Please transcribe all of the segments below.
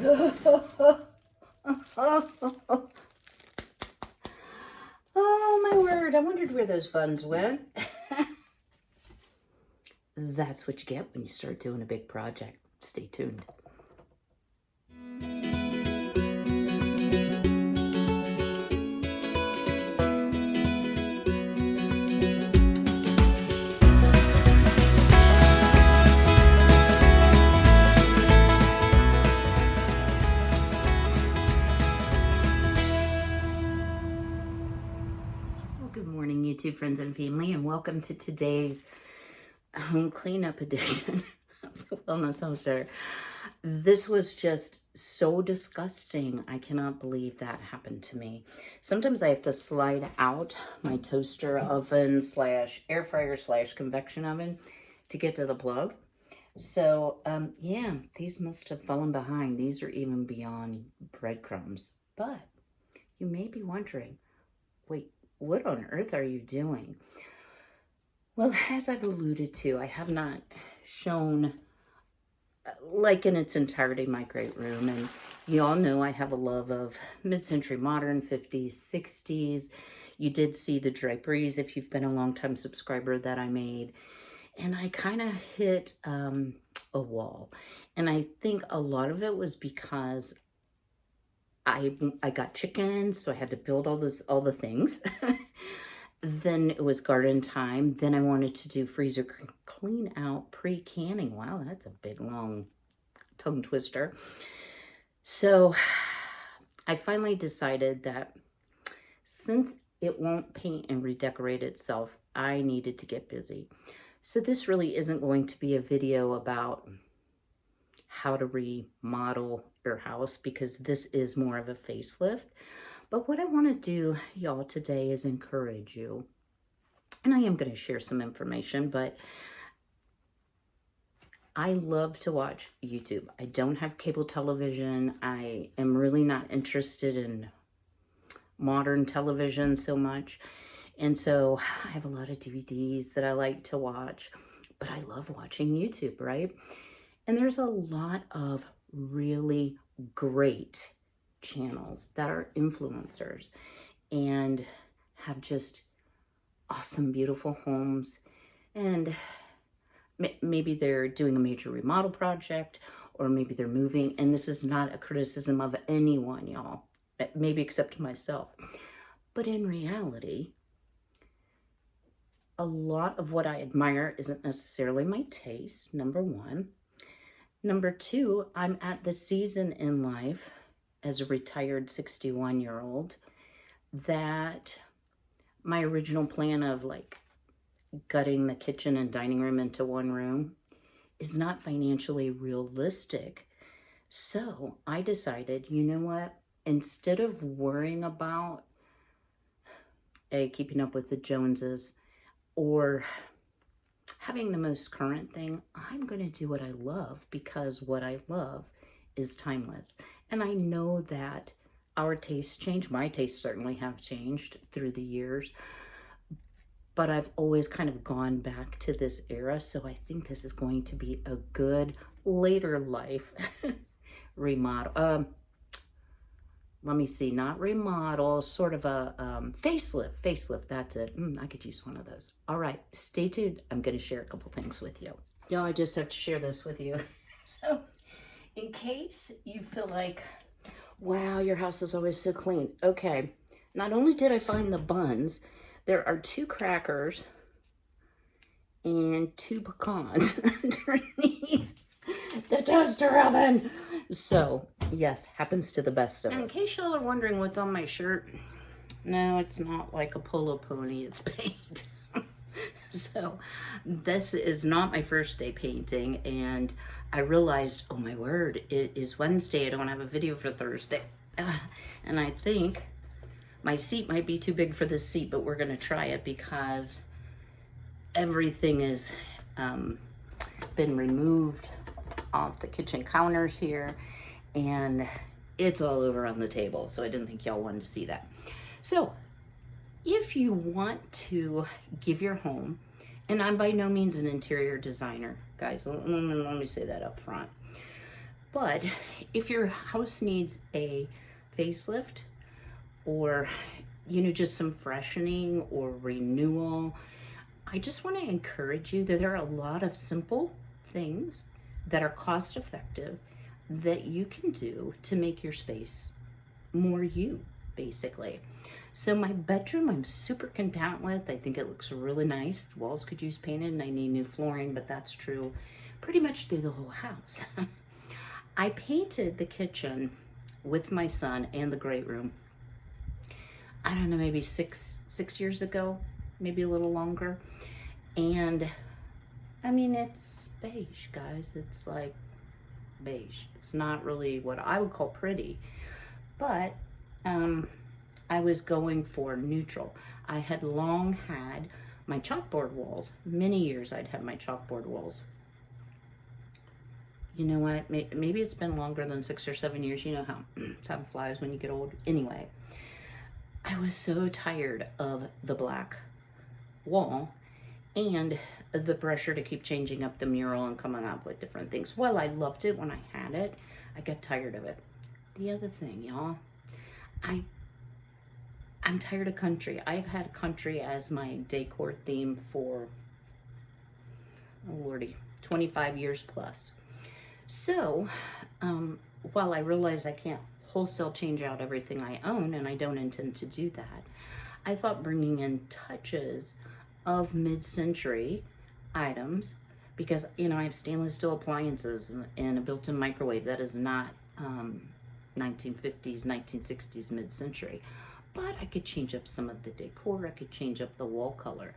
Oh my word, I wondered where those buns went. That's what you get when you start doing a big project. Stay tuned. Good morning, YouTube friends and family, and welcome to today's home cleanup edition of the Wellness Homesteader. This was just so disgusting. I cannot believe that happened to me. Sometimes I have to slide out my toaster oven slash air fryer slash convection oven to get to the plug. So, yeah, these must have fallen behind. These are even beyond breadcrumbs. But you may be wondering, wait, what on earth are you doing? Well, as I've alluded to, I have not shown, like in its entirety, my great room. And you all know I have a love of mid-century modern, 50s, 60s. You did see the draperies if you've been a long-time subscriber that I made. And I kind of hit a wall. And I think a lot of it was because I got chickens, so I had to build all the things. Then it was garden time. Then I wanted to do freezer clean out pre-canning. Wow, that's a big, long tongue twister. So I finally decided that since it won't paint and redecorate itself, I needed to get busy. So this really isn't going to be a video about how to remodel your house, because this is more of a facelift. But what I want to do, y'all, today is encourage you. And I am going to share some information, but I love to watch YouTube. I don't have cable television. I am really not interested in modern television so much. And so I have a lot of DVDs that I like to watch, but I love watching YouTube, right? And there's a lot of really great channels that are influencers and have just awesome, beautiful homes. And maybe they're doing a major remodel project, or maybe they're moving. And this is not a criticism of anyone, y'all, maybe except myself. But in reality, a lot of what I admire isn't necessarily my taste, number one. Number two, I'm at the season in life as a retired 61-year-old that my original plan of like gutting the kitchen and dining room into one room is not financially realistic. So I decided, you know what? Instead of worrying about keeping up with the Joneses or having the most current thing, I'm going to do what I love, because what I love is timeless. And I know that our tastes change. My tastes certainly have changed through the years, but I've always kind of gone back to this era. So I think this is going to be a good later life remodel. Let me see, not remodel, sort of a facelift, that's it. I could use one of those. All right, stay tuned. I'm going to share a couple things with you. Y'all, I just have to share this with you. So, in case you feel like, wow, your house is always so clean. Okay, not only did I find the buns, there are 2 crackers and 2 pecans underneath the toaster oven. So, yes, happens to the best of us. In case y'all are wondering what's on my shirt, no, it's not like a polo pony, it's paint. So, this is not my first day painting, and I realized, oh my word, it is Wednesday, I don't have a video for Thursday. And I think my seat might be too big for this seat, but we're gonna try it because everything has been removed off the kitchen counters here, and it's all over on the table, so I didn't think y'all wanted to see that. So if you want to give your home, and I'm by no means an interior designer, guys, let me say that up front, But if your house needs a facelift, or just some freshening or renewal, I just want to encourage you that there are a lot of simple things that are cost effective that you can do to make your space more you, basically. So my bedroom, I'm super content with. I think it looks really nice. The walls could use painted and I need new flooring, but that's true pretty much through the whole house. I painted the kitchen with my son and the great room, I don't know, maybe six years ago, maybe a little longer. And I mean, it's beige, guys. It's like beige. It's not really what I would call pretty, but I was going for neutral. I had long had my chalkboard walls. Many years I'd had my chalkboard walls. You know what? Maybe it's been longer than 6 or 7 years. You know how time flies when you get old. Anyway, I was so tired of the black wall and the pressure to keep changing up the mural and coming up with different things. While I loved it when I had it, I got tired of it. The other thing, y'all, I'm tired of country. I've had country as my decor theme for, oh lordy, 25 years plus. So, while I realize I can't wholesale change out everything I own, and I don't intend to do that, I thought bringing in touches of mid-century items, because I have stainless steel appliances and a built-in microwave that is not 1950s, 1960s, mid-century. But I could change up some of the decor. I could change up the wall color.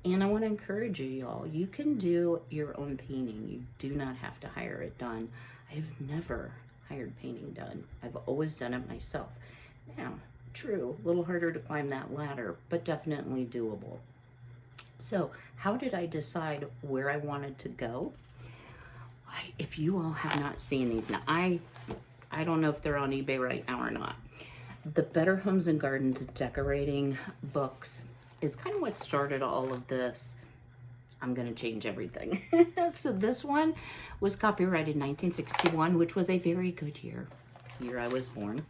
And I want to encourage you, y'all, you can do your own painting. You do not have to hire it done. I've never hired painting done. I've always done it myself. Now, true, a little harder to climb that ladder, but definitely doable. So how did I decide where I wanted to go? If you all have not seen these, now I don't know if they're on eBay right now or not. The Better Homes and Gardens decorating books is kind of what started all of this. I'm going to change everything. So this one was copyrighted 1961, which was a very good year I was born.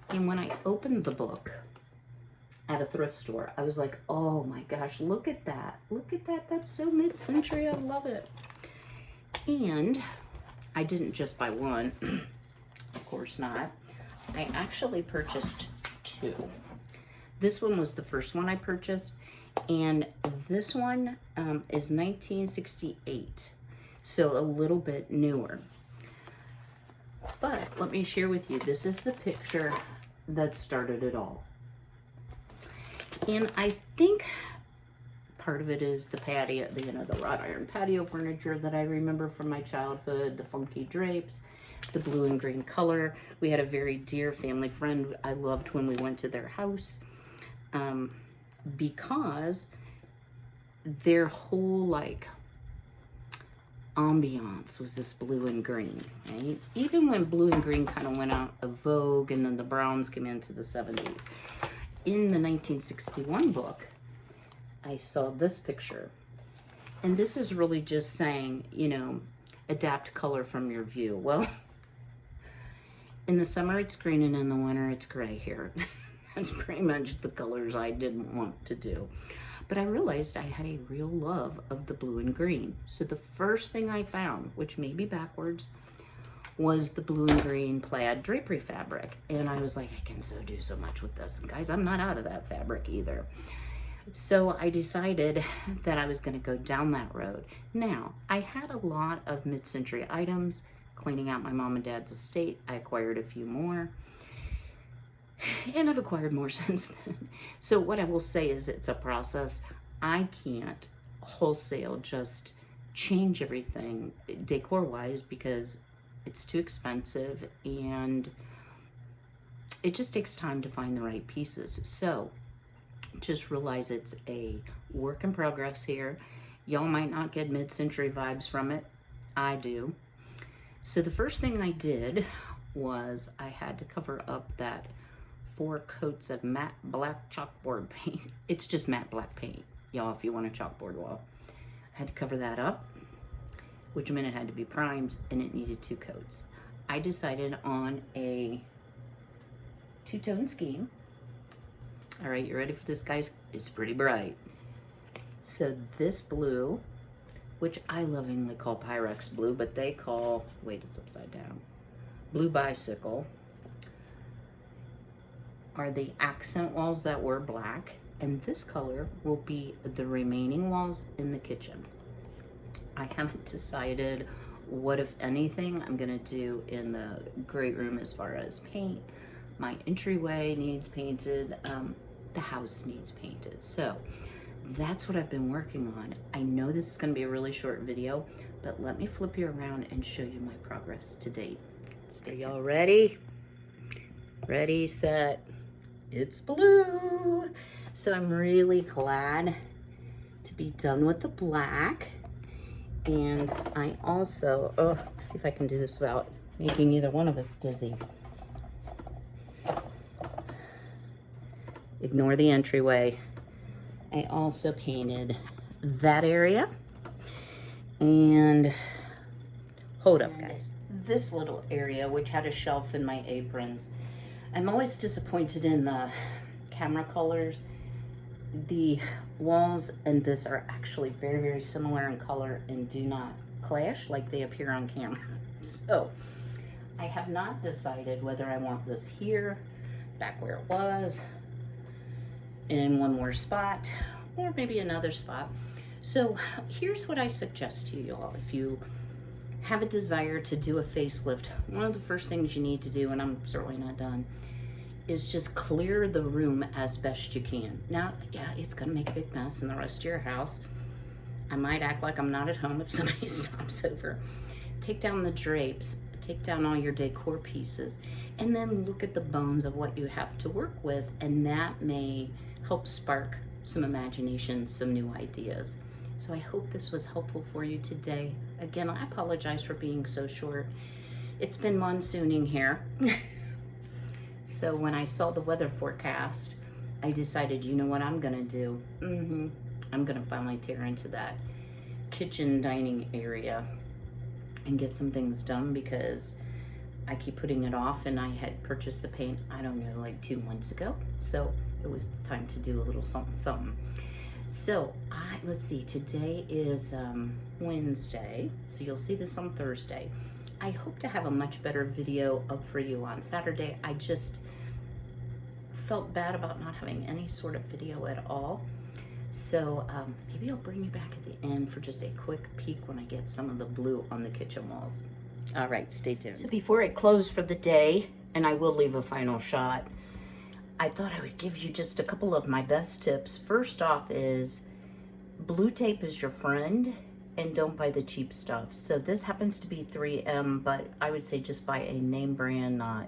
And when I opened the book at a thrift store, I was like, oh my gosh, look at that. Look at that. That's so mid-century. I love it. And I didn't just buy one. Of course not. I actually purchased two. This one was the first one I purchased, and this one is 1968, so a little bit newer. But let me share with you, this is the picture that started it all. And I think part of it is the patio, the wrought iron patio furniture that I remember from my childhood, the funky drapes, the blue and green color. We had a very dear family friend I loved when we went to their house, because their whole ambiance was this blue and green, right? Even when blue and green kind of went out of vogue and then the browns came into the 70s. In the 1961 book, I saw this picture, and this is really just saying, adapt color from your view. Well, in the summer it's green and in the winter it's gray here. That's pretty much the colors I didn't want to do. But I realized I had a real love of the blue and green. So the first thing I found, which may be backwards, was the blue and green plaid drapery fabric. And I was like, I can do so much with this. And guys, I'm not out of that fabric either. So I decided that I was going to go down that road. Now, I had a lot of mid-century items cleaning out my mom and dad's estate. I acquired a few more, and I've acquired more since then. So what I will say is it's a process. I can't wholesale just change everything decor-wise because it's too expensive, and it just takes time to find the right pieces. So just realize it's a work in progress here. Y'all might not get mid-century vibes from it. I do. So the first thing I did was I had to cover up that 4 coats of matte black chalkboard paint. It's just matte black paint, y'all, if you want a chalkboard wall. I had to cover that up, which meant it had to be primed, and it needed 2 coats. I decided on a two-tone scheme. All right, you ready for this, guys? It's pretty bright. So this blue, which I lovingly call Pyrex blue, but they call, wait, it's upside down, Blue Bicycle, are the accent walls that were black, and this color will be the remaining walls in the kitchen. I haven't decided what, if anything, I'm gonna do in the great room as far as paint. My entryway needs painted, the house needs painted. So that's what I've been working on. I know this is gonna be a really short video, but let me flip you around and show you my progress to date. Are y'all ready? Ready, set, it's blue. So I'm really glad to be done with the black. And I also, see if I can do this without making either one of us dizzy. Ignore the entryway. I also painted that area. And hold up, guys. This little area, which had a shelf in my aprons. I'm always disappointed in the camera colors. The walls and this are actually very, very similar in color and do not clash like they appear on camera. So I have not decided whether I want this here, back where it was, in one more spot, or maybe another spot. So here's what I suggest to you all. If you have a desire to do a facelift, one of the first things you need to do, and I'm certainly not done, is just clear the room as best you can. Now, yeah, it's gonna make a big mess in the rest of your house. I might act like I'm not at home if somebody stops over. Take down the drapes, take down all your decor pieces, and then look at the bones of what you have to work with, and that may help spark some imagination, some new ideas. So I hope this was helpful for you today. Again, I apologize for being so short. It's been monsooning here. So when I saw the weather forecast, I decided, you know what I'm gonna do? I'm gonna finally tear into that kitchen dining area and get some things done, because I keep putting it off, and I had purchased the paint, I don't know, like 2 months ago. So it was time to do a little something, something. So let's see, today is Wednesday, so you'll see this on Thursday. I hope to have a much better video up for you on Saturday. I just felt bad about not having any sort of video at all. So maybe I'll bring you back at the end for just a quick peek when I get some of the blue on the kitchen walls. All right, stay tuned. So before I close for the day, and I will leave a final shot, I thought I would give you just a couple of my best tips. First off is blue tape is your friend, and don't buy the cheap stuff. So this happens to be 3M, but I would say just buy a name brand, not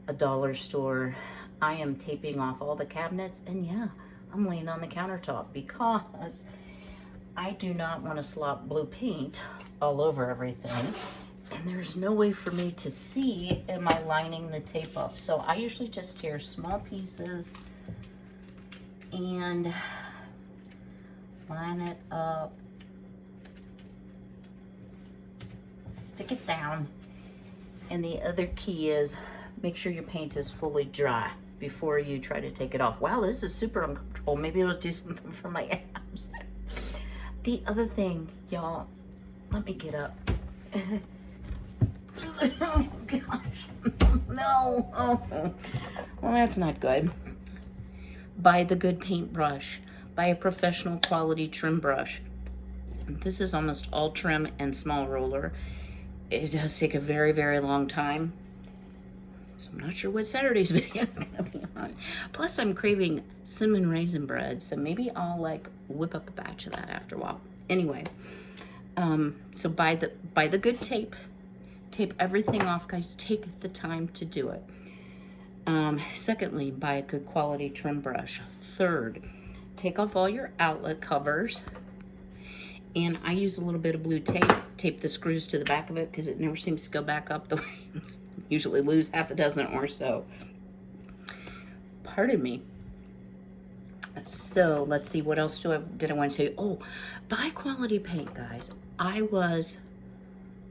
a dollar store. I am taping off all the cabinets, and yeah, I'm laying on the countertop because I do not want to slop blue paint all over everything. And there's no way for me to see, am I lining the tape up? So I usually just tear small pieces and line it up. Stick it down, and the other key is make sure your paint is fully dry before you try to take it off. Wow, this is super uncomfortable. Maybe it'll do something for my abs. The other thing, y'all, let me get up. Oh gosh, no. Oh, well, that's not good. Buy the good paintbrush. Buy a professional quality trim brush. This is almost all trim and small roller. It does take a very, very long time. So I'm not sure what Saturday's video is gonna be on. Plus I'm craving cinnamon raisin bread, so maybe I'll like whip up a batch of that after a while. Anyway, so buy the good tape. Tape everything off, guys. Take the time to do it. Secondly, buy a good quality trim brush. Third, take off all your outlet covers. And I use a little bit of blue tape, tape the screws to the back of it because it never seems to go back up the way. Usually lose half a dozen or so. Pardon me. So let's see, what else did I want to say? Oh, buy quality paint, guys. I was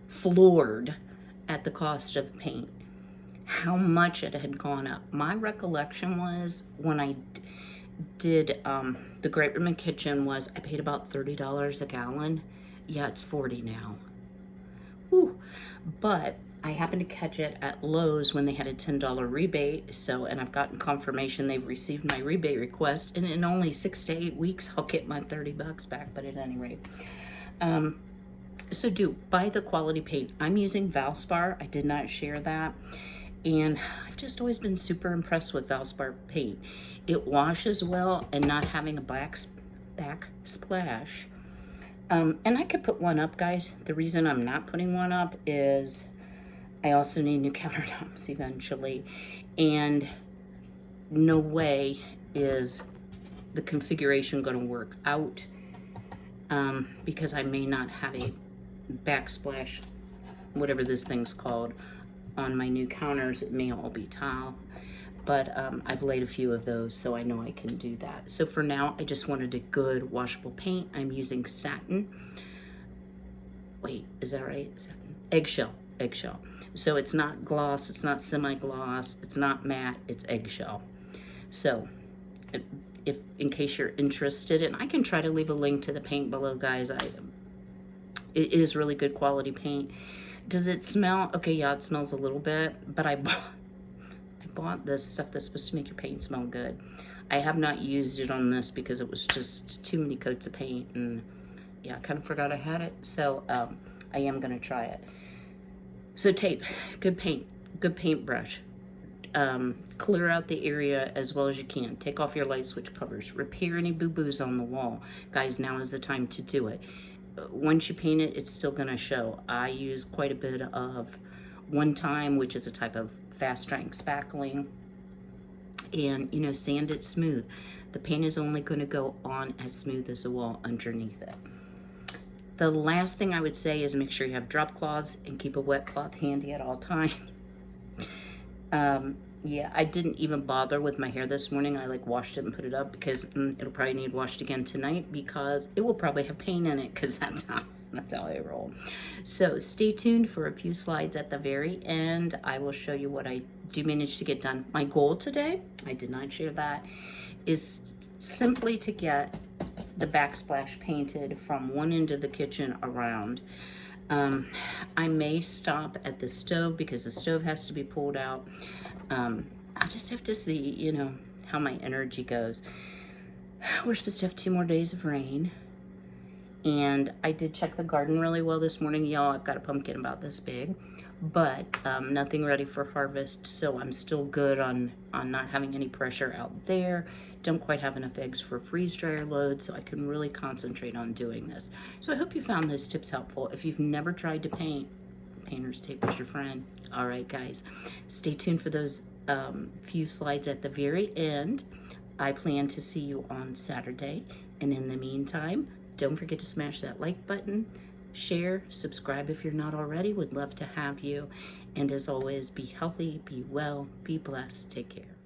floored at at the cost of paint, how much it had gone up. My recollection was when I did the Great Roman Kitchen was I paid about $30 a gallon. Yeah, it's 40 now. Whew. But I happened to catch it at Lowe's when they had a $10 rebate. So, and I've gotten confirmation they've received my rebate request, and in only 6 to 8 weeks, I'll get my $30 back. But at any rate, so do buy the quality paint. I'm using Valspar. I did not share that. And I've just always been super impressed with Valspar paint. It washes well, and not having a backsplash. And I could put one up, guys. The reason I'm not putting one up is I also need new countertops eventually. And no way is the configuration going to work out because I may not have a backsplash, whatever this thing's called, on my new counters. It may all be tile, but I've laid a few of those, so I know I can do that. So for now, I just wanted a good washable paint. I'm using satin. Wait, is that right? Satin? Eggshell. So it's not gloss, it's not semi-gloss, it's not matte, it's eggshell. So if in case you're interested, and I can try to leave a link to the paint below, guys. It is really good quality paint. Does it smell? Okay, yeah, it smells a little bit, but I bought this stuff that's supposed to make your paint smell good. I have not used it on this because it was just too many coats of paint, and yeah, I kind of forgot I had it. So I am gonna try it. So tape, good paint, good paintbrush. Clear out the area as well as you can. Take off your light switch covers. Repair any boo-boos on the wall. Guys, now is the time to do it. Once you paint it, it's still gonna show. I use quite a bit of One Time, which is a type of fast drying spackling, and sand it smooth. The paint is only gonna go on as smooth as the wall underneath it. The last thing I would say is make sure you have drop cloths and keep a wet cloth handy at all times. Yeah, I didn't even bother with my hair this morning. I washed it and put it up because it'll probably need washed again tonight because it will probably have paint in it, because that's how I roll. So stay tuned for a few slides at the very end. I will show you what I do manage to get done. My goal today, I did not share that, is simply to get the backsplash painted from one end of the kitchen around. I may stop at the stove because the stove has to be pulled out. I just have to see, how my energy goes. We're supposed to have 2 more days of rain. And I did check the garden really well this morning. Y'all, I've got a pumpkin about this big, but nothing ready for harvest. So I'm still good on not having any pressure out there. Don't quite have enough eggs for freeze dryer load, so I can really concentrate on doing this. So I hope you found those tips helpful. If you've never tried to paint, painter's tape is your friend. All right, guys, stay tuned for those few slides at the very end. I plan to see you on Saturday. And in the meantime, don't forget to smash that like button, share, subscribe if you're not already. Would love to have you. And as always, be healthy, be well, be blessed. Take care.